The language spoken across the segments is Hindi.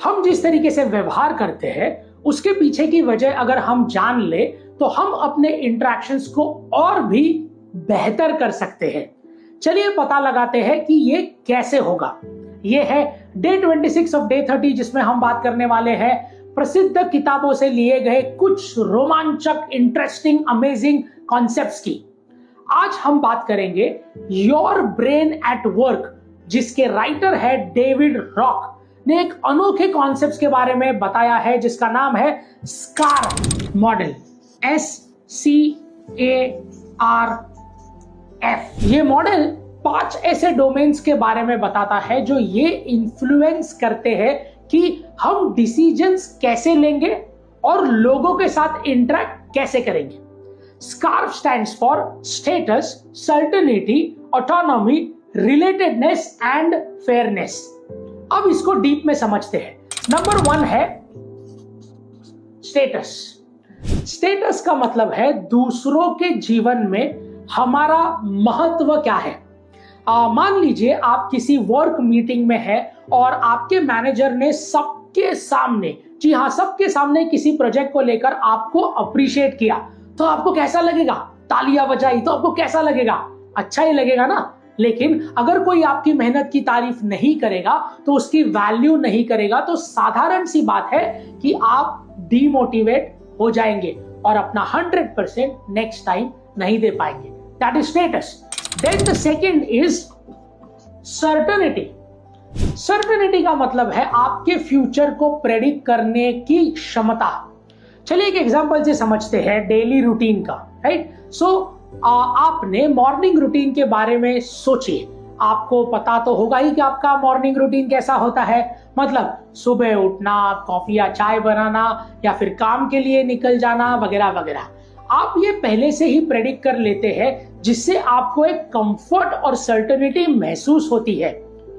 हम जिस तरीके से व्यवहार करते हैं उसके पीछे की वजह अगर हम जान ले तो हम अपने इंटरेक्शंस को और भी बेहतर कर सकते हैं। चलिए पता लगाते हैं कि ये कैसे होगा। ये है डे 26 ऑफ डे 30, जिसमें हम बात करने वाले हैं प्रसिद्ध किताबों से लिए गए कुछ रोमांचक, इंटरेस्टिंग, अमेजिंग कॉन्सेप्ट्स की। आज हम बात करेंगे योर ब्रेन एट वर्क, जिसके राइटर है डेविड रॉक ने एक अनोखे कॉन्सेप्ट्स के बारे में बताया है जिसका नाम है स्कारफ मॉडल, SCARF। ये मॉडल 5 ऐसे डोमेन्स के बारे में बताता है जो ये इन्फ्लुएंस करते हैं कि हम डिसीजंस कैसे लेंगे और लोगों के साथ इंटरेक्ट कैसे करेंगे। SCARF stands for status, certainty, autonomy, relatedness and fairness. अब इसको डीप में समझते हैं। नंबर 1 है स्टेटस। स्टेटस का मतलब है दूसरों के जीवन में हमारा महत्व क्या है। मान लीजिए आप किसी वर्क मीटिंग में है और आपके मैनेजर ने सबके सामने, जी हाँ सबके सामने, किसी प्रोजेक्ट को लेकर आपको अप्रिशिएट किया, तो आपको कैसा लगेगा? तालियां बजाई तो आपको कैसा लगेगा? अच्छा ही लगेगा ना। लेकिन अगर कोई आपकी मेहनत की तारीफ नहीं करेगा, तो उसकी वैल्यू नहीं करेगा, तो साधारण सी बात है कि आप डीमोटिवेट हो जाएंगे और अपना 100% नेक्स्ट टाइम नहीं दे पाएंगे। That is status. Then the second is certainty. Certainty का मतलब है आपके फ्यूचर को प्रेडिक्ट करने की क्षमता। चलिए एक एग्जांपल से समझते हैं डेली रूटीन का, राइट। सो आपने मॉर्निंग रूटीन के बारे में सोचिए। आपको पता तो होगा ही कि आपका मॉर्निंग रूटीन कैसा होता है। मतलब सुबह उठना, कॉफी या चाय बनाना, या फिर काम के लिए निकल जाना, वगैरह वगैरह। आप ये पहले से ही प्रेडिक्ट कर लेते हैं, जिससे आपको एक कंफर्ट और सर्टेनिटी महसूस होती है।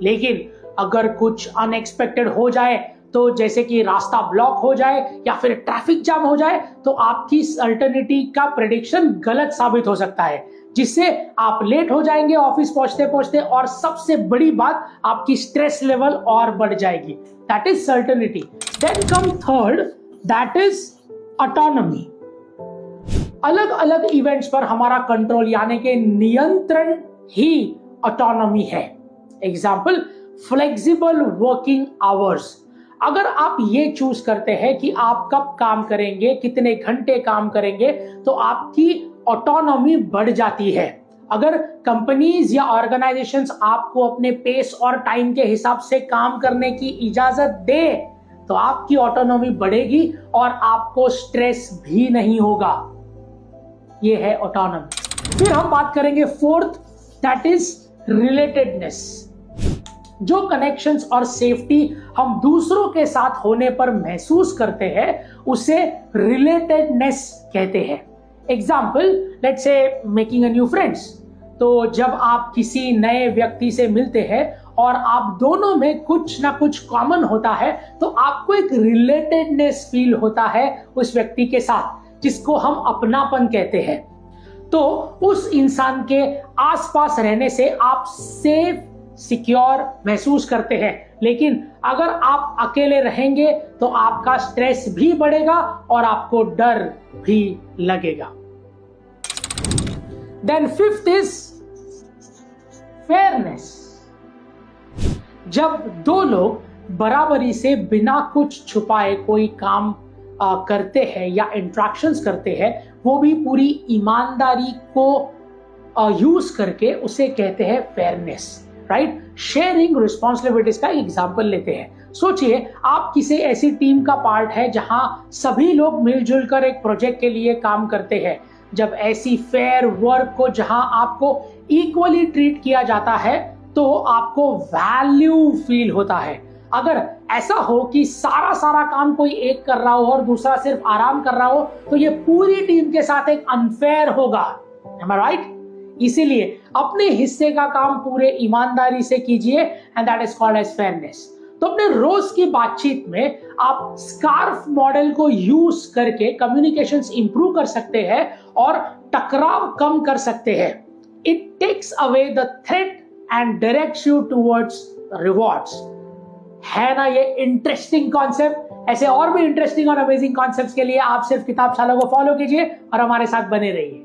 लेकिन अगर कुछ अनएक्सपेक्टेड हो जाए, तो जैसे कि रास्ता ब्लॉक हो जाए या फिर ट्रैफिक जाम हो जाए, तो आपकी सर्टेनिटी का प्रेडिक्शन गलत साबित हो सकता है, जिससे आप लेट हो जाएंगे ऑफिस पहुंचते पहुंचते, और सबसे बड़ी बात, आपकी स्ट्रेस लेवल और बढ़ जाएगी। That is certainty. Then come third, that is autonomy. अलग अलग इवेंट्स पर हमारा कंट्रोल यानी कि नियंत्रण ही ऑटोनॉमी है। Example, flexible working hours. अगर आप ये चूज करते हैं कि आप कब काम करेंगे, कितने घंटे काम करेंगे, तो आपकी ऑटोनॉमी बढ़ जाती है। अगर कंपनीज या ऑर्गेनाइजेशंस आपको अपने पेस और टाइम के हिसाब से काम करने की इजाजत दे, तो आपकी ऑटोनॉमी बढ़ेगी और आपको स्ट्रेस भी नहीं होगा। ये है ऑटोनॉमी। फिर हम बात करेंगे फोर्थ, दैट इज रिलेटेडनेस। जो कनेक्शंस और सेफ्टी हम दूसरों के साथ होने पर महसूस करते हैं, उसे रिलेटेडनेस कहते हैं। Example, let's say making a new friends. तो जब आप किसी नए व्यक्ति से मिलते हैं और आप दोनों में कुछ ना कुछ कॉमन होता है, तो आपको एक रिलेटेडनेस फील होता है उस व्यक्ति के साथ, जिसको हम अपनापन कहते हैं। तो उस इंसान के आसपास रहने से आप सेफ, सिक्योर महसूस करते हैं। लेकिन अगर आप अकेले रहेंगे तो आपका स्ट्रेस भी बढ़ेगा और आपको डर भी लगेगा। Then fifth is fairness. जब दो लोग बराबरी से बिना कुछ छुपाए कोई काम करते हैं या इंट्रैक्शंस करते हैं, वो भी पूरी ईमानदारी को यूज करके, उसे कहते हैं फेयरनेस, राइट। शेयरिंग रिस्पॉन्सिबिलिटीज का एग्जाम्पल लेते हैं। सोचिए आप किसी ऐसी टीम का पार्ट है जहां सभी लोग मिलजुल कर एक प्रोजेक्ट के लिए काम करते हैं। जब ऐसी फेयर वर्क को जहां आपको इक्वली ट्रीट किया जाता है, तो आपको वैल्यू फील होता है। अगर ऐसा हो कि सारा काम कोई एक कर रहा हो और दूसरा सिर्फ आराम कर रहा हो, तो ये पूरी टीम के साथ एक अनफेयर होगा। Am I right? इसीलिए अपने हिस्से का काम पूरे ईमानदारी से कीजिए, and that is called as fairness. तो अपने रोज की बातचीत में आप स्कार्फ मॉडल को यूज करके कम्युनिकेशंस इंप्रूव कर सकते हैं और टकराव कम कर सकते हैं। It takes away the threat and directs you towards rewards. है ना ये इंटरेस्टिंग कॉन्सेप्ट? ऐसे और भी इंटरेस्टिंग और अमेजिंग कॉन्सेप्ट्स के लिए आप सिर्फ किताबशाला को फॉलो कीजिए और हमारे साथ बने रहिए।